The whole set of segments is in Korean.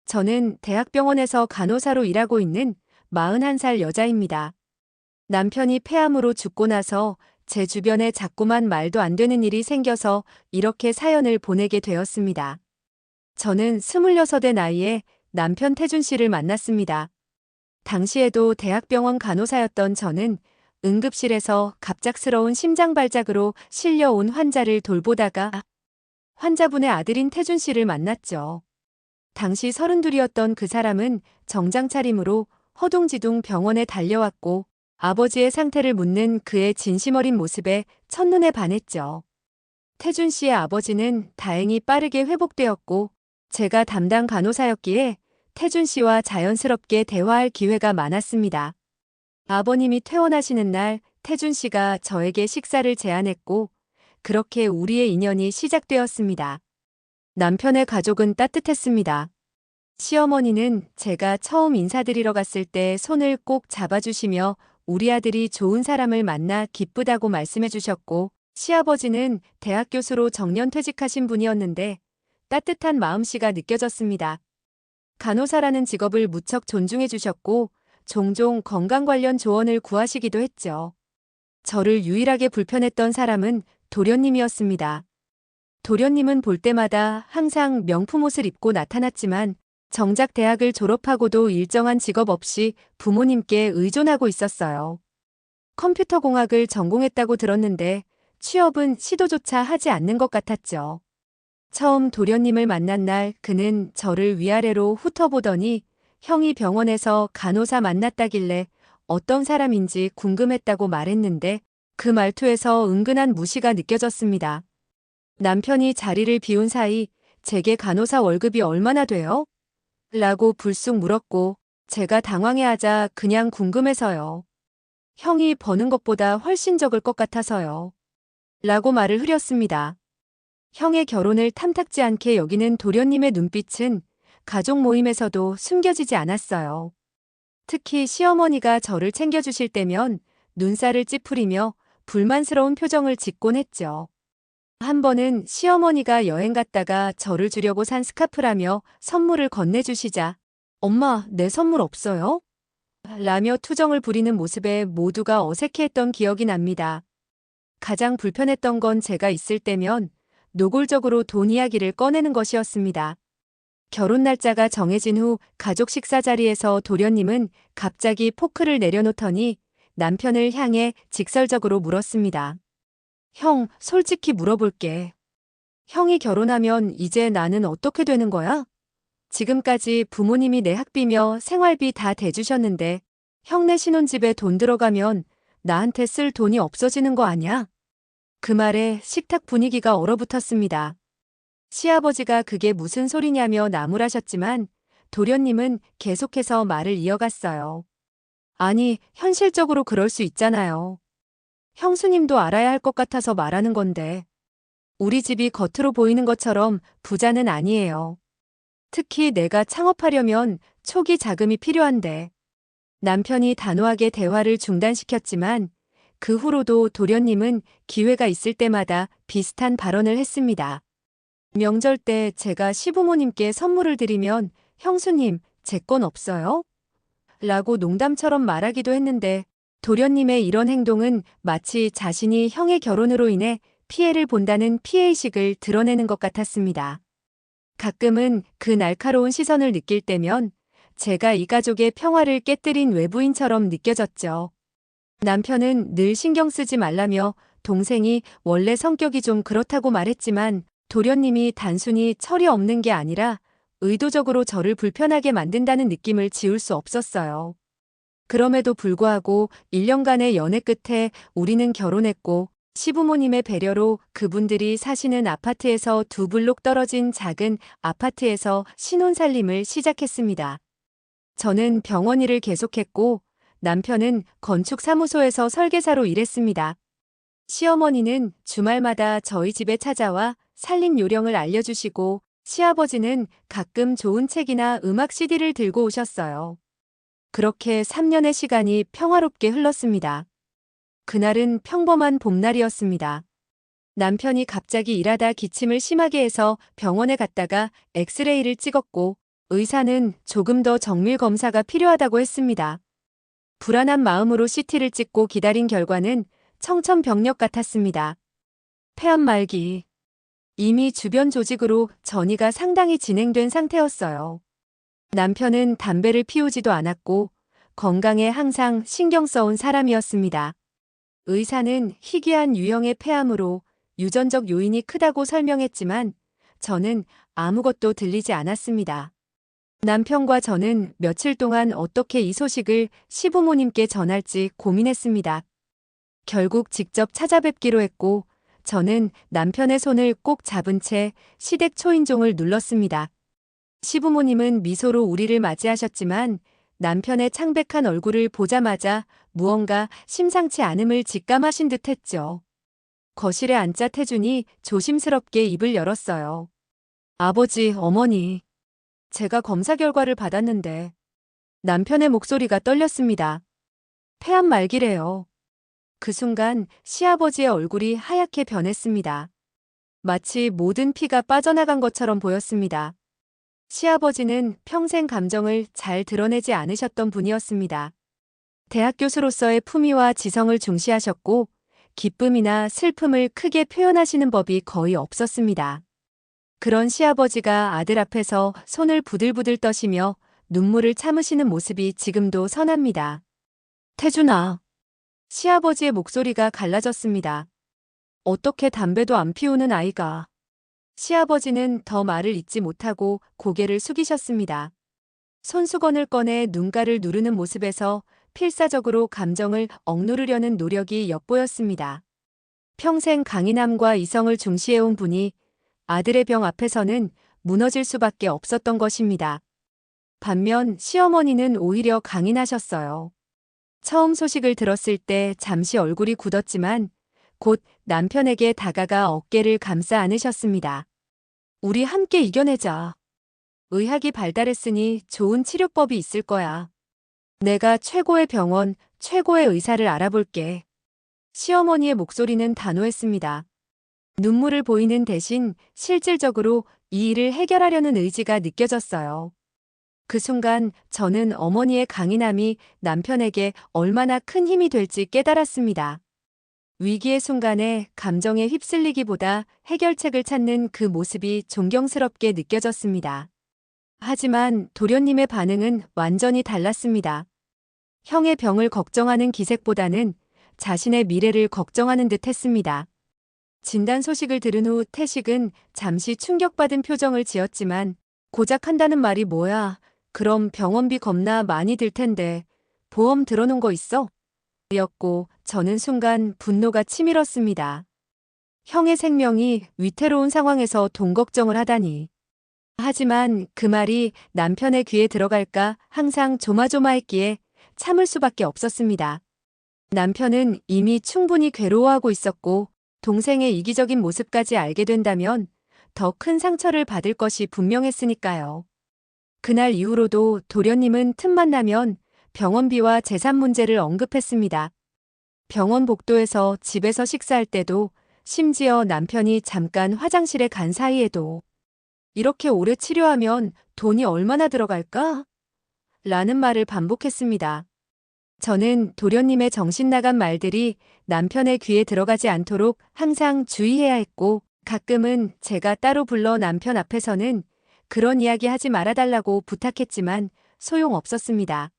저는 대학병원에서 간호사로 일하고 있는 41살 여자입니다. 남편이 폐암으로 죽고 나서 제 주변에 자꾸만 말도 안 되는 일이 생겨서 이렇게 사연을 보내게 되었습니다. 저는 26의 나이에 남편 태준 씨를 만났습니다. 당시에도 대학병원 간호사였던 저는 응급실에서 갑작스러운 심장발작으로 실려온 환자를 돌보다가 환자분의 아들인 태준 씨를 만났죠. 당시 32이었던 그 사람은 정장 차림으로 허둥지둥 병원에 달려왔고 아버지의 상태를 묻는 그의 진심 어린 모습에 첫눈에 반했죠. 태준 씨의 아버지는 다행히 빠르게 회복되었고 제가 담당 간호사였기에 태준 씨와 자연스럽게 대화할 기회가 많았습니다. 아버님이 퇴원하시는 날 태준 씨가 저에게 식사를 제안했고 그렇게 우리의 인연이 시작되었습니다. 남편의 가족은 따뜻했습니다. 시어머니는 제가 처음 인사드리러 갔을 때 손을 꼭 잡아주시며 우리 아들이 좋은 사람을 만나 기쁘다고 말씀해 주셨고 시아버지는 대학 교수로 정년퇴직하신 분이었는데 따뜻한 마음씨가 느껴졌습니다. 간호사라는 직업을 무척 존중해 주셨고 종종 건강 관련 조언을 구하시기도 했죠. 저를 유일하게 불편했던 사람은 도련님이었습니다. 도련님은 볼 때마다 항상 명품 옷을 입고 나타났지만 정작 대학을 졸업하고도 일정한 직업 없이 부모님께 의존하고 있었어요. 컴퓨터공학을 전공했다고 들었는데 취업은 시도조차 하지 않는 것 같았죠. 처음 도련님을 만난 날 그는 저를 위아래로 훑어보더니 형이 병원에서 간호사 만났다길래 어떤 사람인지 궁금했다고 말했는데 그 말투에서 은근한 무시가 느껴졌습니다. 남편이 자리를 비운 사이 제게 간호사 월급이 얼마나 돼요? 라고 불쑥 물었고 제가 당황해하자 그냥 궁금해서요. 형이 버는 것보다 훨씬 적을 것 같아서요. 라고 말을 흐렸습니다. 형의 결혼을 탐탁지 않게 여기는 도련님의 눈빛은 가족 모임에서도 숨겨지지 않았어요. 특히 시어머니가 저를 챙겨주실 때면 눈살을 찌푸리며 불만스러운 표정을 짓곤 했죠. 한 번은 시어머니가 여행 갔다가 저를 주려고 산 스카프라며 선물을 건네주시자 엄마, 내 선물 없어요? 라며 투정을 부리는 모습에 모두가 어색해했던 기억이 납니다. 가장 불편했던 건 제가 있을 때면 노골적으로 돈 이야기를 꺼내는 것이었습니다. 결혼 날짜가 정해진 후 가족 식사 자리에서 도련님은 갑자기 포크를 내려놓더니 남편을 향해 직설적으로 물었습니다. 형, 솔직히 물어볼게. 형이 결혼하면 이제 나는 어떻게 되는 거야? 지금까지 부모님이 내 학비며 생활비 다 대주셨는데 형네 신혼집에 돈 들어가면 나한테 쓸 돈이 없어지는 거 아냐? 그 말에 식탁 분위기가 얼어붙었습니다. 시아버지가 그게 무슨 소리냐며 나무라셨지만 도련님은 계속해서 말을 이어갔어요. 아니, 현실적으로 그럴 수 있잖아요. 형수님도 알아야 할 것 같아서 말하는 건데. 우리 집이 겉으로 보이는 것처럼 부자는 아니에요. 특히 내가 창업하려면 초기 자금이 필요한데. 남편이 단호하게 대화를 중단시켰지만 그 후로도 도련님은 기회가 있을 때마다 비슷한 발언을 했습니다. 명절 때 제가 시부모님께 선물을 드리면 형수님, 제 건 없어요? 라고 농담처럼 말하기도 했는데 도련님의 이런 행동은 마치 자신이 형의 결혼으로 인해 피해를 본다는 피해의식을 드러내는 것 같았습니다. 가끔은 그 날카로운 시선을 느낄 때면 제가 이 가족의 평화를 깨뜨린 외부인처럼 느껴졌죠. 남편은 늘 신경 쓰지 말라며 동생이 원래 성격이 좀 그렇다고 말했지만 도련님이 단순히 철이 없는 게 아니라 의도적으로 저를 불편하게 만든다는 느낌을 지울 수 없었어요. 그럼에도 불구하고 1년간의 연애 끝에 우리는 결혼했고 시부모님의 배려로 그분들이 사시는 아파트에서 2블록 떨어진 작은 아파트에서 신혼살림을 시작했습니다. 저는 병원 일을 계속했고 남편은 건축사무소에서 설계사로 일했습니다. 시어머니는 주말마다 저희 집에 찾아와 살림 요령을 알려주시고 시아버지는 가끔 좋은 책이나 음악 CD를 들고 오셨어요. 그렇게 3년의 시간이 평화롭게 흘렀습니다. 그날은 평범한 봄날이었습니다. 남편이 갑자기 일하다 기침을 심하게 해서 병원에 갔다가 엑스레이를 찍었고 의사는 조금 더 정밀 검사가 필요하다고 했습니다. 불안한 마음으로 CT를 찍고 기다린 결과는 청천벽력 같았습니다. 폐암 말기. 이미 주변 조직으로 전이가 상당히 진행된 상태였어요. 남편은 담배를 피우지도 않았고 건강에 항상 신경 써온 사람이었습니다. 의사는 희귀한 유형의 폐암으로 유전적 요인이 크다고 설명했지만 저는 아무것도 들리지 않았습니다. 남편과 저는 며칠 동안 어떻게 이 소식을 시부모님께 전할지 고민했습니다. 결국 직접 찾아뵙기로 했고 저는 남편의 손을 꼭 잡은 채 시댁 초인종을 눌렀습니다. 시부모님은 미소로 우리를 맞이하셨지만 남편의 창백한 얼굴을 보자마자 무언가 심상치 않음을 직감하신 듯 했죠. 거실에 앉자 태준이 조심스럽게 입을 열었어요. 아버지, 어머니. 제가 검사 결과를 받았는데 남편의 목소리가 떨렸습니다. 폐암 말기래요. 그 순간 시아버지의 얼굴이 하얗게 변했습니다. 마치 모든 피가 빠져나간 것처럼 보였습니다. 시아버지는 평생 감정을 잘 드러내지 않으셨던 분이었습니다. 대학 교수로서의 품위와 지성을 중시하셨고 기쁨이나 슬픔을 크게 표현하시는 법이 거의 없었습니다. 그런 시아버지가 아들 앞에서 손을 부들부들 떠시며 눈물을 참으시는 모습이 지금도 선합니다. 태준아. 시아버지의 목소리가 갈라졌습니다. 어떻게 담배도 안 피우는 아이가. 시아버지는 더 말을 잇지 못하고 고개를 숙이셨습니다. 손수건을 꺼내 눈가를 누르는 모습에서 필사적으로 감정을 억누르려는 노력이 엿보였습니다. 평생 강인함과 이성을 중시해온 분이 아들의 병 앞에서는 무너질 수밖에 없었던 것입니다. 반면 시어머니는 오히려 강인하셨어요. 처음 소식을 들었을 때 잠시 얼굴이 굳었지만 곧 남편에게 다가가 어깨를 감싸 안으셨습니다. 우리 함께 이겨내자. 의학이 발달했으니 좋은 치료법이 있을 거야. 내가 최고의 병원, 최고의 의사를 알아볼게. 시어머니의 목소리는 단호했습니다. 눈물을 보이는 대신 실질적으로 이 일을 해결하려는 의지가 느껴졌어요. 그 순간 저는 어머니의 강인함이 남편에게 얼마나 큰 힘이 될지 깨달았습니다. 위기의 순간에 감정에 휩쓸리기보다 해결책을 찾는 그 모습이 존경스럽게 느껴졌습니다. 하지만 도련님의 반응은 완전히 달랐습니다. 형의 병을 걱정하는 기색보다는 자신의 미래를 걱정하는 듯 했습니다. 진단 소식을 들은 후 태식은 잠시 충격받은 표정을 지었지만 고작 한다는 말이 뭐야? 그럼 병원비 겁나 많이 들 텐데 보험 들어놓은 거 있어? 였고 저는 순간 분노가 치밀었습니다. 형의 생명이 위태로운 상황에서 돈 걱정을 하다니. 하지만 그 말이 남편의 귀에 들어갈까 항상 조마조마했기에 참을 수밖에 없었습니다. 남편은 이미 충분히 괴로워하고 있었고 동생의 이기적인 모습까지 알게 된다면 더 큰 상처를 받을 것이 분명했으니까요. 그날 이후로도 도련님은 틈만 나면 병원비와 재산 문제를 언급했습니다. 병원 복도에서 집에서 식사할 때도 심지어 남편이 잠깐 화장실에 간 사이에도 이렇게 오래 치료하면 돈이 얼마나 들어갈까? 라는 말을 반복했습니다. 저는 도련님의 정신 나간 말들이 남편의 귀에 들어가지 않도록 항상 주의해야 했고 가끔은 제가 따로 불러 남편 앞에서는 그런 이야기 하지 말아달라고 부탁했지만 소용없었습니다.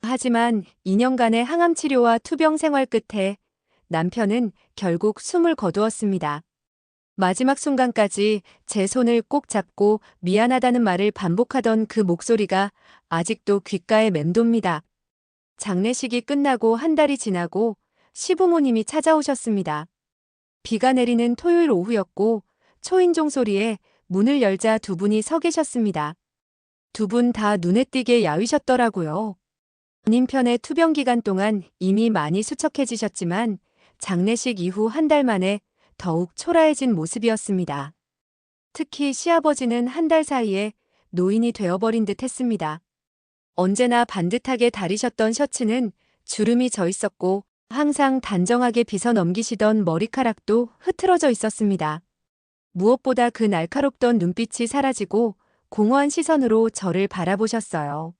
하지만 2년간의 항암 치료와 투병 생활 끝에 남편은 결국 숨을 거두었습니다. 마지막 순간까지 제 손을 꼭 잡고 미안하다는 말을 반복하던 그 목소리가 아직도 귓가에 맴돕니다. 장례식이 끝나고 한 달이 지나고 시부모님이 찾아오셨습니다. 비가 내리는 토요일 오후였고 초인종 소리에 문을 열자 두 분이 서 계셨습니다. 두 분 다 눈에 띄게 야위셨더라고요. 본인 편의 투병 기간 동안 이미 많이 수척해지셨지만 장례식 이후 한 달 만에 더욱 초라해진 모습이었습니다. 특히 시아버지는 한 달 사이에 노인이 되어버린 듯 했습니다. 언제나 반듯하게 다리셨던 셔츠는 주름이 져 있었고 항상 단정하게 빗어 넘기시던 머리카락도 흐트러져 있었습니다. 무엇보다 그 날카롭던 눈빛이 사라지고 공허한 시선으로 저를 바라보셨어요.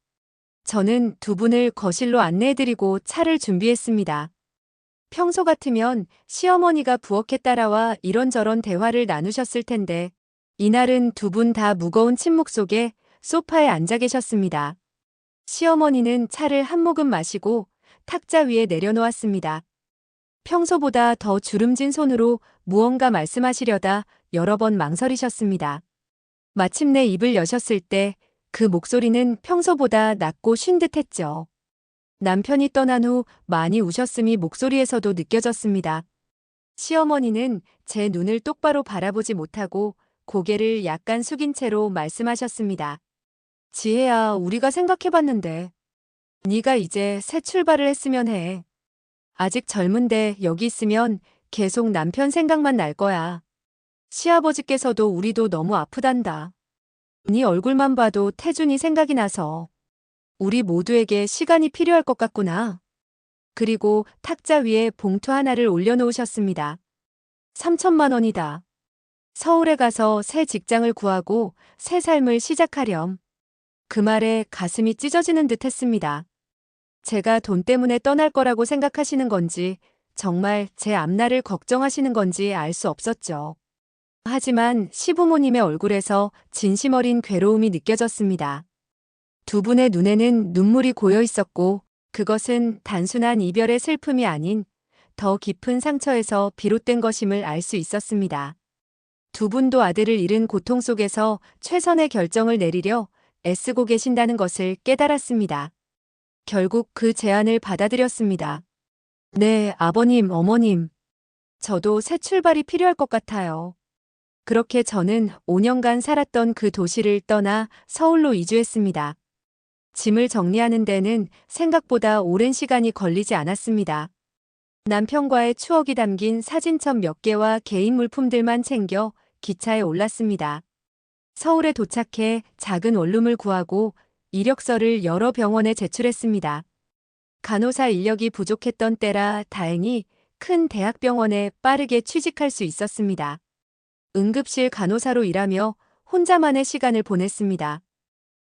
저는 두 분을 거실로 안내해드리고 차를 준비했습니다. 평소 같으면 시어머니가 부엌에 따라와 이런저런 대화를 나누셨을 텐데, 이날은 두 분 다 무거운 침묵 속에 소파에 앉아 계셨습니다. 시어머니는 차를 한 모금 마시고 탁자 위에 내려놓았습니다. 평소보다 더 주름진 손으로 무언가 말씀하시려다 여러 번 망설이셨습니다. 마침내 입을 여셨을 때 그 목소리는 평소보다 낮고 쉰 듯했죠. 남편이 떠난 후 많이 우셨음이 목소리에서도 느껴졌습니다. 시어머니는 제 눈을 똑바로 바라보지 못하고 고개를 약간 숙인 채로 말씀하셨습니다. 지혜야, 우리가 생각해봤는데 네가 이제 새 출발을 했으면 해. 아직 젊은데 여기 있으면 계속 남편 생각만 날 거야. 시아버지께서도 우리도 너무 아프단다. 네 얼굴만 봐도 태준이 생각이 나서 우리 모두에게 시간이 필요할 것 같구나. 그리고 탁자 위에 봉투 하나를 올려놓으셨습니다. 3천만 원이다. 서울에 가서 새 직장을 구하고 새 삶을 시작하렴. 그 말에 가슴이 찢어지는 듯 했습니다. 제가 돈 때문에 떠날 거라고 생각하시는 건지 정말 제 앞날을 걱정하시는 건지 알 수 없었죠. 하지만 시부모님의 얼굴에서 진심 어린 괴로움이 느껴졌습니다. 두 분의 눈에는 눈물이 고여 있었고 그것은 단순한 이별의 슬픔이 아닌 더 깊은 상처에서 비롯된 것임을 알 수 있었습니다. 두 분도 아들을 잃은 고통 속에서 최선의 결정을 내리려 애쓰고 계신다는 것을 깨달았습니다. 결국 그 제안을 받아들였습니다. 네, 아버님, 어머님. 저도 새 출발이 필요할 것 같아요. 그렇게 저는 5년간 살았던 그 도시를 떠나 서울로 이주했습니다. 짐을 정리하는 데는 생각보다 오랜 시간이 걸리지 않았습니다. 남편과의 추억이 담긴 사진첩 몇 개와 개인 물품들만 챙겨 기차에 올랐습니다. 서울에 도착해 작은 원룸을 구하고 이력서를 여러 병원에 제출했습니다. 간호사 인력이 부족했던 때라 다행히 큰 대학병원에 빠르게 취직할 수 있었습니다. 응급실 간호사로 일하며 혼자만의 시간을 보냈습니다.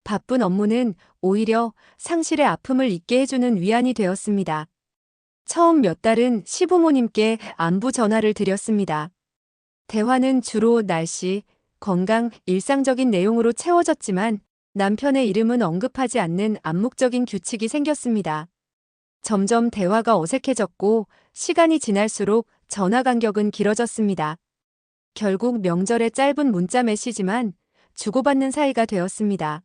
바쁜 업무는 오히려 상실의 아픔을 잊게 해주는 위안이 되었습니다. 처음 몇 달은 시부모님께 안부 전화를 드렸습니다. 대화는 주로 날씨, 건강, 일상적인 내용으로 채워졌지만 남편의 이름은 언급하지 않는 암묵적인 규칙이 생겼습니다. 점점 대화가 어색해졌고 시간이 지날수록 전화 간격은 길어졌습니다. 결국 명절에 짧은 문자 메시지만 주고받는 사이가 되었습니다.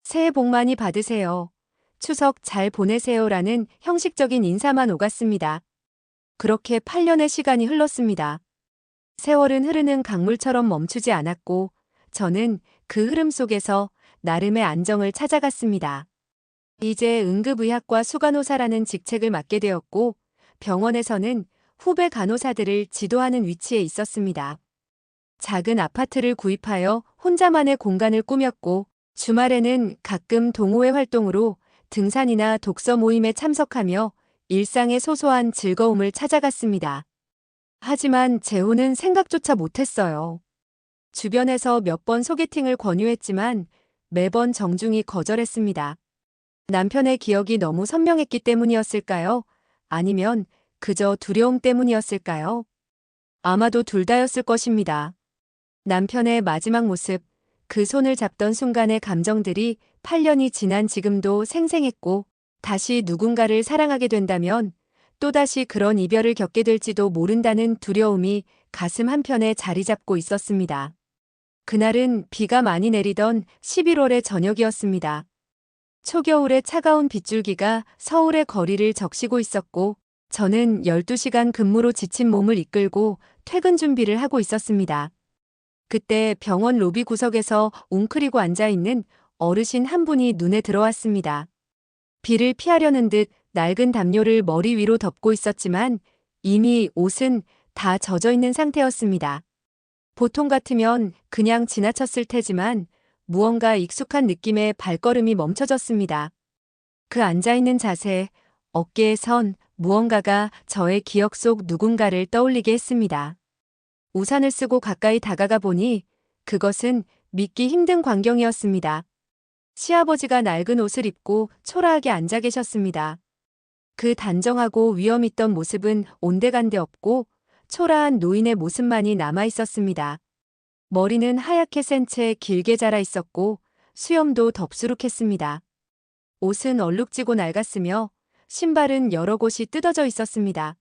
새해 복 많이 받으세요. 추석 잘 보내세요라는 형식적인 인사만 오갔습니다. 그렇게 8년의 시간이 흘렀습니다. 세월은 흐르는 강물처럼 멈추지 않았고 저는 그 흐름 속에서 나름의 안정을 찾아갔습니다. 이제 응급의학과 수간호사라는 직책을 맡게 되었고 병원에서는 후배 간호사들을 지도하는 위치에 있었습니다. 작은 아파트를 구입하여 혼자만의 공간을 꾸몄고 주말에는 가끔 동호회 활동으로 등산이나 독서 모임에 참석하며 일상의 소소한 즐거움을 찾아갔습니다. 하지만 재호는 생각조차 못했어요. 주변에서 몇 번 소개팅을 권유했지만 매번 정중히 거절했습니다. 남편의 기억이 너무 선명했기 때문이었을까요? 아니면 그저 두려움 때문이었을까요? 아마도 둘 다였을 것입니다. 남편의 마지막 모습, 그 손을 잡던 순간의 감정들이 8년이 지난 지금도 생생했고 다시 누군가를 사랑하게 된다면 또다시 그런 이별을 겪게 될지도 모른다는 두려움이 가슴 한편에 자리 잡고 있었습니다. 그날은 비가 많이 내리던 11월의 저녁이었습니다. 초겨울의 차가운 빗줄기가 서울의 거리를 적시고 있었고 저는 12시간 근무로 지친 몸을 이끌고 퇴근 준비를 하고 있었습니다. 그때 병원 로비 구석에서 웅크리고 앉아있는 어르신 한 분이 눈에 들어왔습니다. 비를 피하려는 듯 낡은 담요를 머리 위로 덮고 있었지만 이미 옷은 다 젖어 있는 상태였습니다. 보통 같으면 그냥 지나쳤을 테지만 무언가 익숙한 느낌에 발걸음이 멈춰졌습니다. 그 앉아있는 자세, 어깨에 선 무언가가 저의 기억 속 누군가를 떠올리게 했습니다. 우산을 쓰고 가까이 다가가 보니 그것은 믿기 힘든 광경이었습니다. 시아버지가 낡은 옷을 입고 초라하게 앉아 계셨습니다. 그 단정하고 위엄 있던 모습은 온데간데 없고 초라한 노인의 모습만이 남아 있었습니다. 머리는 하얗게 센 채 길게 자라 있었고 수염도 덥수룩했습니다. 옷은 얼룩지고 낡았으며 신발은 여러 곳이 뜯어져 있었습니다.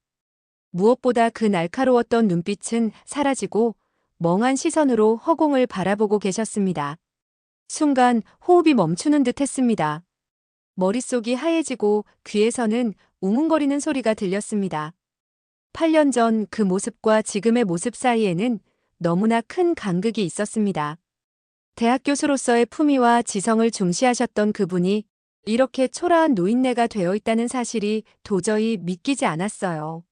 무엇보다 그 날카로웠던 눈빛은 사라지고 멍한 시선으로 허공을 바라보고 계셨습니다. 순간 호흡이 멈추는 듯 했습니다. 머릿속이 하얘지고 귀에서는 웅웅거리는 소리가 들렸습니다. 8년 전 그 모습과 지금의 모습 사이에는 너무나 큰 간극이 있었습니다. 대학 교수로서의 품위와 지성을 중시하셨던 그분이 이렇게 초라한 노인네가 되어 있다는 사실이 도저히 믿기지 않았어요.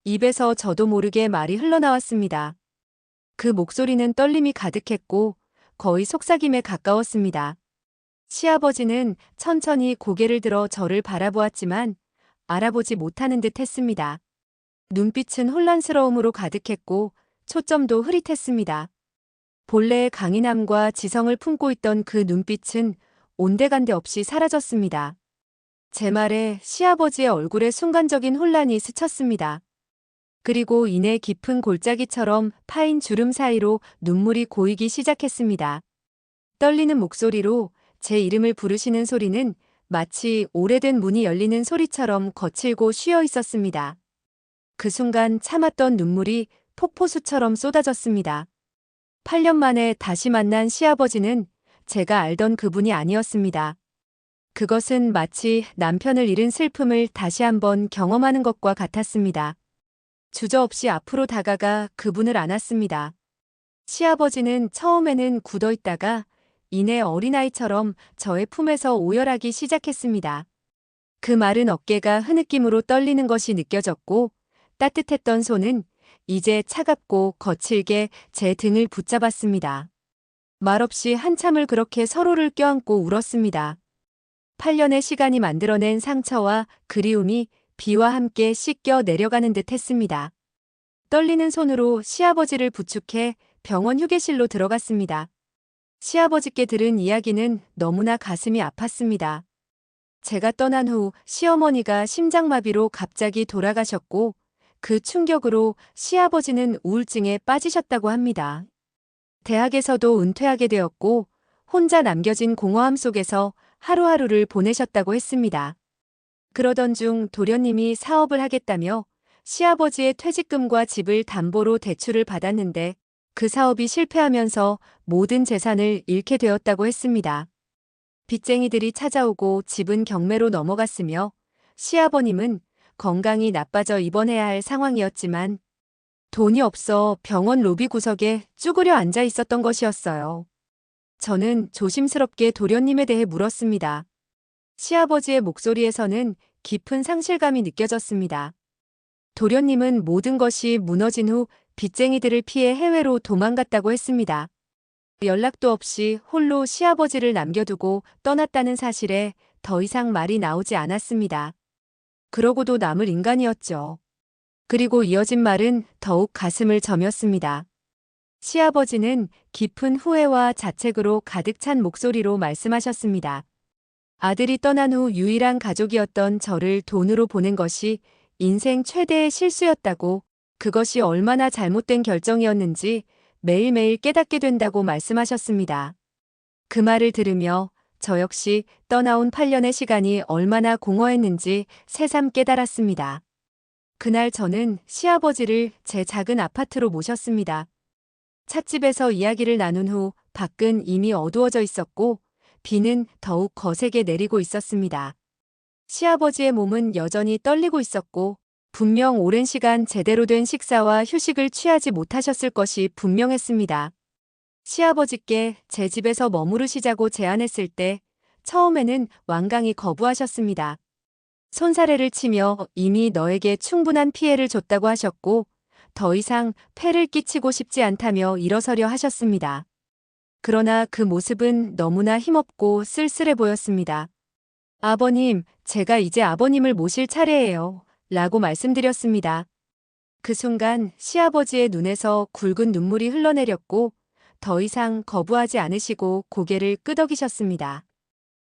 입에서 저도 모르게 말이 흘러나왔습니다. 그 목소리는 떨림이 가득했고 거의 속삭임에 가까웠습니다. 시아버지는 천천히 고개를 들어 저를 바라보았지만 알아보지 못하는 듯 했습니다. 눈빛은 혼란스러움으로 가득했고 초점도 흐릿했습니다. 본래의 강인함과 지성을 품고 있던 그 눈빛은 온데간데 없이 사라졌습니다. 제 말에 시아버지의 얼굴에 순간적인 혼란이 스쳤습니다. 그리고 이내 깊은 골짜기처럼 파인 주름 사이로 눈물이 고이기 시작했습니다. 떨리는 목소리로 제 이름을 부르시는 소리는 마치 오래된 문이 열리는 소리처럼 거칠고 쉬어 있었습니다. 그 순간 참았던 눈물이 폭포수처럼 쏟아졌습니다. 8년 만에 다시 만난 시아버지는 제가 알던 그분이 아니었습니다. 그것은 마치 남편을 잃은 슬픔을 다시 한번 경험하는 것과 같았습니다. 주저없이 앞으로 다가가 그분을 안았습니다. 시아버지는 처음에는 굳어있다가 이내 어린아이처럼 저의 품에서 오열하기 시작했습니다. 그 마른 어깨가 흐느낌으로 떨리는 것이 느껴졌고 따뜻했던 손은 이제 차갑고 거칠게 제 등을 붙잡았습니다. 말없이 한참을 그렇게 서로를 껴안고 울었습니다. 8년의 시간이 만들어낸 상처와 그리움이 비와 함께 씻겨 내려가는 듯 했습니다. 떨리는 손으로 시아버지를 부축해 병원 휴게실로 들어갔습니다. 시아버지께 들은 이야기는 너무나 가슴이 아팠습니다. 제가 떠난 후 시어머니가 심장마비로 갑자기 돌아가셨고 그 충격으로 시아버지는 우울증에 빠지셨다고 합니다. 대학에서도 은퇴하게 되었고 혼자 남겨진 공허함 속에서 하루하루를 보내셨다고 했습니다. 그러던 중 도련님이 사업을 하겠다며 시아버지의 퇴직금과 집을 담보로 대출을 받았는데 그 사업이 실패하면서 모든 재산을 잃게 되었다고 했습니다. 빚쟁이들이 찾아오고 집은 경매로 넘어갔으며 시아버님은 건강이 나빠져 입원해야 할 상황이었지만 돈이 없어 병원 로비 구석에 쭈그려 앉아 있었던 것이었어요. 저는 조심스럽게 도련님에 대해 물었습니다. 시아버지의 목소리에서는 깊은 상실감이 느껴졌습니다. 도련님은 모든 것이 무너진 후 빚쟁이들을 피해 해외로 도망갔다고 했습니다. 연락도 없이 홀로 시아버지를 남겨두고 떠났다는 사실에 더 이상 말이 나오지 않았습니다. 그러고도 남을 인간이었죠. 그리고 이어진 말은 더욱 가슴을 저몄습니다. 시아버지는 깊은 후회와 자책으로 가득 찬 목소리로 말씀하셨습니다. 아들이 떠난 후 유일한 가족이었던 저를 돈으로 보낸 것이 인생 최대의 실수였다고, 그것이 얼마나 잘못된 결정이었는지 매일매일 깨닫게 된다고 말씀하셨습니다. 그 말을 들으며 저 역시 떠나온 8년의 시간이 얼마나 공허했는지 새삼 깨달았습니다. 그날 저는 시아버지를 제 작은 아파트로 모셨습니다. 찻집에서 이야기를 나눈 후 밖은 이미 어두워져 있었고 비는 더욱 거세게 내리고 있었습니다. 시아버지의 몸은 여전히 떨리고 있었고 분명 오랜 시간 제대로 된 식사와 휴식을 취하지 못하셨을 것이 분명했습니다. 시아버지께 제 집에서 머무르시자고 제안했을 때 처음에는 완강히 거부하셨습니다. 손사래를 치며 이미 너에게 충분한 피해를 줬다고 하셨고 더 이상 폐를 끼치고 싶지 않다며 일어서려 하셨습니다. 그러나 그 모습은 너무나 힘없고 쓸쓸해 보였습니다. 아버님, 제가 이제 아버님을 모실 차례예요. 라고 말씀드렸습니다. 그 순간 시아버지의 눈에서 굵은 눈물이 흘러내렸고 더 이상 거부하지 않으시고 고개를 끄덕이셨습니다.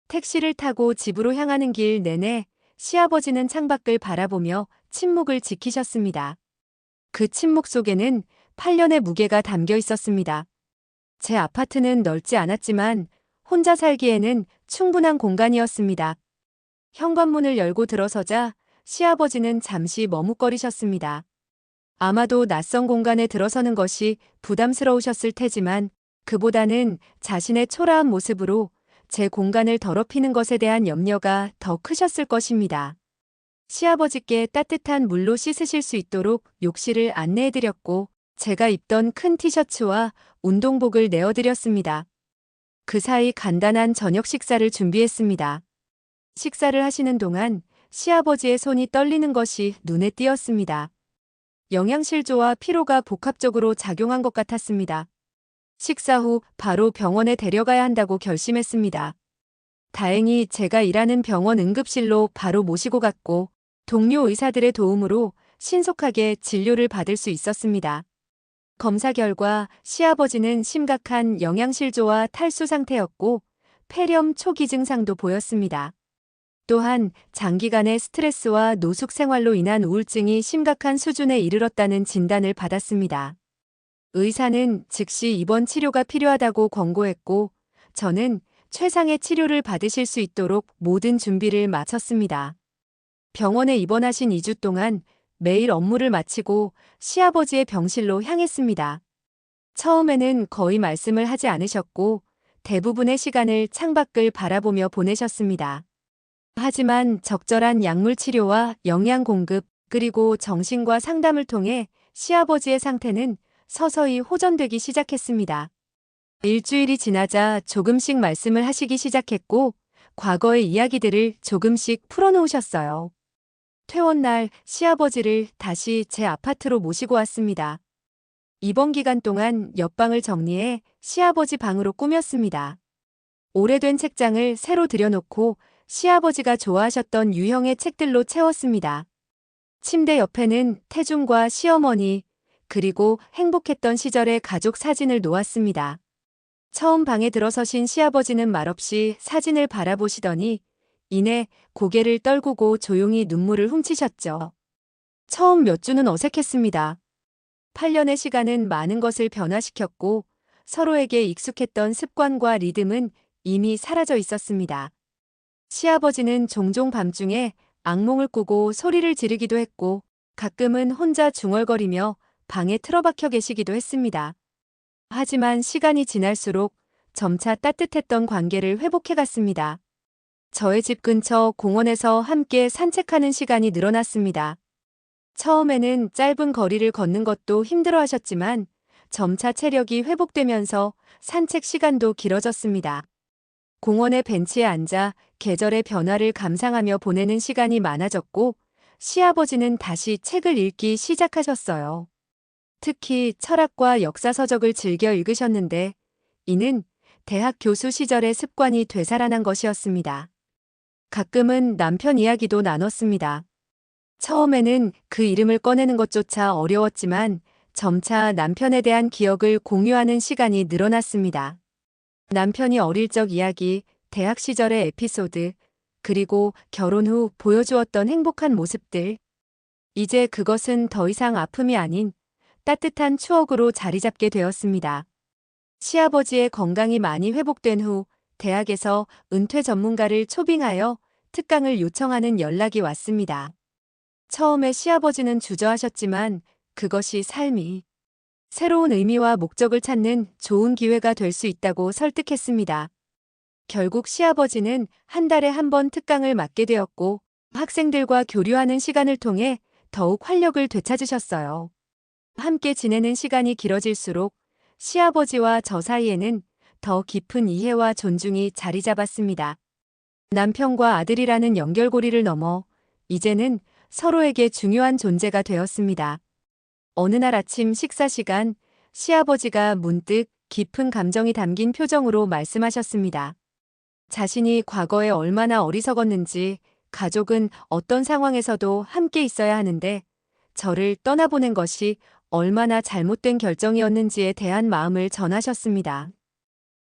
택시를 타고 집으로 향하는 길 내내 시아버지는 창밖을 바라보며 침묵을 지키셨습니다. 그 침묵 속에는 8년의 무게가 담겨 있었습니다. 제 아파트는 넓지 않았지만 혼자 살기에는 충분한 공간이었습니다. 현관문을 열고 들어서자 시아버지는 잠시 머뭇거리셨습니다. 아마도 낯선 공간에 들어서는 것이 부담스러우셨을 테지만 그보다는 자신의 초라한 모습으로 제 공간을 더럽히는 것에 대한 염려가 더 크셨을 것입니다. 시아버지께 따뜻한 물로 씻으실 수 있도록 욕실을 안내해드렸고 제가 입던 큰 티셔츠와 운동복을 내어드렸습니다. 그 사이 간단한 저녁 식사를 준비했습니다. 식사를 하시는 동안 시아버지의 손이 떨리는 것이 눈에 띄었습니다. 영양실조와 피로가 복합적으로 작용한 것 같았습니다. 식사 후 바로 병원에 데려가야 한다고 결심했습니다. 다행히 제가 일하는 병원 응급실로 바로 모시고 갔고 동료 의사들의 도움으로 신속하게 진료를 받을 수 있었습니다. 검사 결과 시아버지는 심각한 영양실조와 탈수 상태였고 폐렴 초기 증상도 보였습니다. 또한 장기간의 스트레스와 노숙 생활로 인한 우울증이 심각한 수준에 이르렀다는 진단을 받았습니다. 의사는 즉시 입원 치료가 필요하다고 권고했고 저는 최상의 치료를 받으실 수 있도록 모든 준비를 마쳤습니다. 병원에 입원하신 2주 동안 매일 업무를 마치고 시아버지의 병실로 향했습니다. 처음에는 거의 말씀을 하지 않으셨고 대부분의 시간을 창밖을 바라보며 보내셨습니다. 하지만 적절한 약물 치료와 영양 공급 그리고 정신과 상담을 통해 시아버지의 상태는 서서히 호전되기 시작했습니다. 일주일이 지나자 조금씩 말씀을 하시기 시작했고 과거의 이야기들을 조금씩 풀어놓으셨어요. 퇴원날 시아버지를 다시 제 아파트로 모시고 왔습니다. 입원 기간 동안 옆방을 정리해 시아버지 방으로 꾸몄습니다. 오래된 책장을 새로 들여놓고 시아버지가 좋아하셨던 유형의 책들로 채웠습니다. 침대 옆에는 태중과 시어머니, 그리고 행복했던 시절의 가족 사진을 놓았습니다. 처음 방에 들어서신 시아버지는 말없이 사진을 바라보시더니 이내 고개를 떨구고 조용히 눈물을 훔치셨죠. 처음 몇 주는 어색했습니다. 8년의 시간은 많은 것을 변화시켰고 서로에게 익숙했던 습관과 리듬은 이미 사라져 있었습니다. 시아버지는 종종 밤중에 악몽을 꾸고 소리를 지르기도 했고 가끔은 혼자 중얼거리며 방에 틀어박혀 계시기도 했습니다. 하지만 시간이 지날수록 점차 따뜻했던 관계를 회복해갔습니다. 저의 집 근처 공원에서 함께 산책하는 시간이 늘어났습니다. 처음에는 짧은 거리를 걷는 것도 힘들어하셨지만 점차 체력이 회복되면서 산책 시간도 길어졌습니다. 공원의 벤치에 앉아 계절의 변화를 감상하며 보내는 시간이 많아졌고 시아버지는 다시 책을 읽기 시작하셨어요. 특히 철학과 역사서적을 즐겨 읽으셨는데 이는 대학 교수 시절의 습관이 되살아난 것이었습니다. 가끔은 남편 이야기도 나눴습니다. 처음에는 그 이름을 꺼내는 것조차 어려웠지만 점차 남편에 대한 기억을 공유하는 시간이 늘어났습니다. 남편이 어릴 적 이야기, 대학 시절의 에피소드, 그리고 결혼 후 보여주었던 행복한 모습들. 이제 그것은 더 이상 아픔이 아닌 따뜻한 추억으로 자리 잡게 되었습니다. 시아버지의 건강이 많이 회복된 후 대학에서 은퇴 전문가를 초빙하여 특강을 요청하는 연락이 왔습니다. 처음에 시아버지는 주저하셨지만 그것이 삶이 새로운 의미와 목적을 찾는 좋은 기회가 될 수 있다고 설득했습니다. 결국 시아버지는 한 달에 한 번 특강을 맡게 되었고 학생들과 교류하는 시간을 통해 더욱 활력을 되찾으셨어요. 함께 지내는 시간이 길어질수록 시아버지와 저 사이에는 더 깊은 이해와 존중이 자리 잡았습니다. 남편과 아들이라는 연결고리를 넘어 이제는 서로에게 중요한 존재가 되었습니다. 어느 날 아침 식사 시간, 시아버지가 문득 깊은 감정이 담긴 표정으로 말씀하셨습니다. 자신이 과거에 얼마나 어리석었는지 가족은 어떤 상황에서도 함께 있어야 하는데 저를 떠나보낸 것이 얼마나 잘못된 결정이었는지에 대한 마음을 전하셨습니다.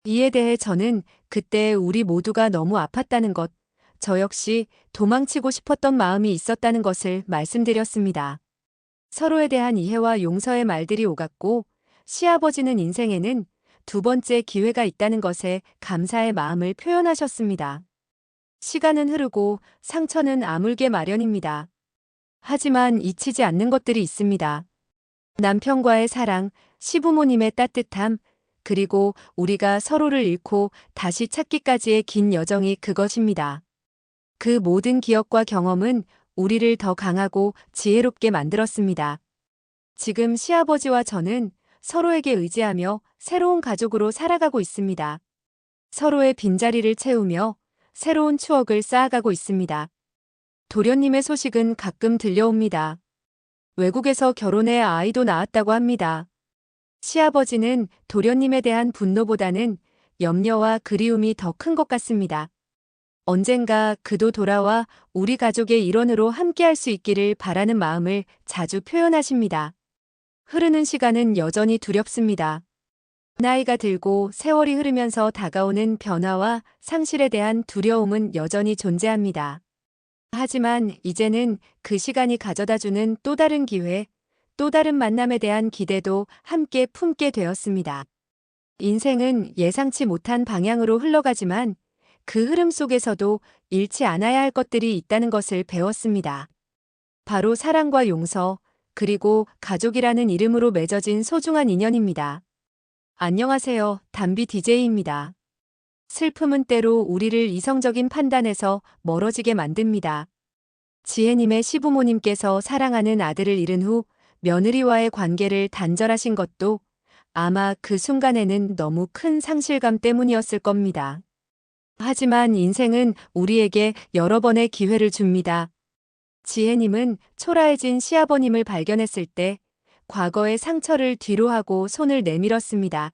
이에 대해 저는 그때 우리 모두가 너무 아팠다는 것, 저 역시 도망치고 싶었던 마음이 있었다는 것을 말씀드렸습니다. 서로에 대한 이해와 용서의 말들이 오갔고, 시아버지는 인생에는 두 번째 기회가 있다는 것에 감사의 마음을 표현하셨습니다. 시간은 흐르고 상처는 아물게 마련입니다. 하지만 잊히지 않는 것들이 있습니다. 남편과의 사랑, 시부모님의 따뜻함, 그리고 우리가 서로를 잃고 다시 찾기까지의 긴 여정이 그것입니다. 그 모든 기억과 경험은 우리를 더 강하고 지혜롭게 만들었습니다. 지금 시아버지와 저는 서로에게 의지하며 새로운 가족으로 살아가고 있습니다. 서로의 빈자리를 채우며 새로운 추억을 쌓아가고 있습니다. 도련님의 소식은 가끔 들려옵니다. 외국에서 결혼해 아이도 낳았다고 합니다. 시아버지는 도련님에 대한 분노보다는 염려와 그리움이 더 큰 것 같습니다. 언젠가 그도 돌아와 우리 가족의 일원으로 함께할 수 있기를 바라는 마음을 자주 표현하십니다. 흐르는 시간은 여전히 두렵습니다. 나이가 들고 세월이 흐르면서 다가오는 변화와 상실에 대한 두려움은 여전히 존재합니다. 하지만 이제는 그 시간이 가져다주는 또 다른 기회, 또 다른 만남에 대한 기대도 함께 품게 되었습니다. 인생은 예상치 못한 방향으로 흘러가지만 그 흐름 속에서도 잃지 않아야 할 것들이 있다는 것을 배웠습니다. 바로 사랑과 용서, 그리고 가족이라는 이름으로 맺어진 소중한 인연입니다. 안녕하세요. 담비 DJ입니다. 슬픔은 때로 우리를 이성적인 판단에서 멀어지게 만듭니다. 지혜님의 시부모님께서 사랑하는 아들을 잃은 후 며느리와의 관계를 단절하신 것도 아마 그 순간에는 너무 큰 상실감 때문이었을 겁니다. 하지만 인생은 우리에게 여러 번의 기회를 줍니다. 지혜님은 초라해진 시아버님을 발견했을 때 과거의 상처를 뒤로하고 손을 내밀었습니다.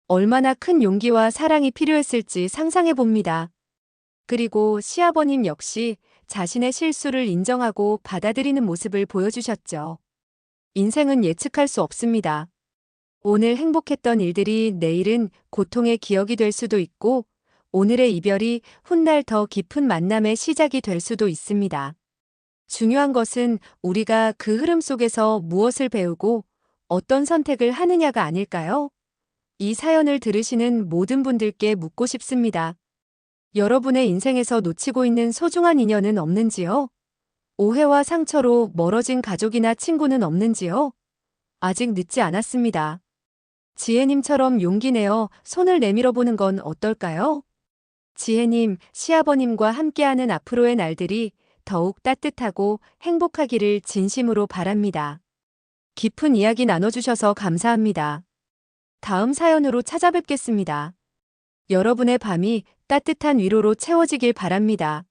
얼마나 큰 용기와 사랑이 필요했을지 상상해 봅니다. 그리고 시아버님 역시 자신의 실수를 인정하고 받아들이는 모습을 보여주셨죠. 인생은 예측할 수 없습니다. 오늘 행복했던 일들이 내일은 고통의 기억이 될 수도 있고, 오늘의 이별이 훗날 더 깊은 만남의 시작이 될 수도 있습니다. 중요한 것은 우리가 그 흐름 속에서 무엇을 배우고 어떤 선택을 하느냐가 아닐까요? 이 사연을 들으시는 모든 분들께 묻고 싶습니다. 여러분의 인생에서 놓치고 있는 소중한 인연은 없는지요? 오해와 상처로 멀어진 가족이나 친구는 없는지요? 아직 늦지 않았습니다. 지혜님처럼 용기 내어 손을 내밀어 보는 건 어떨까요? 지혜님, 시아버님과 함께하는 앞으로의 날들이 더욱 따뜻하고 행복하기를 진심으로 바랍니다. 깊은 이야기 나눠주셔서 감사합니다. 다음 사연으로 찾아뵙겠습니다. 여러분의 밤이 따뜻한 위로로 채워지길 바랍니다.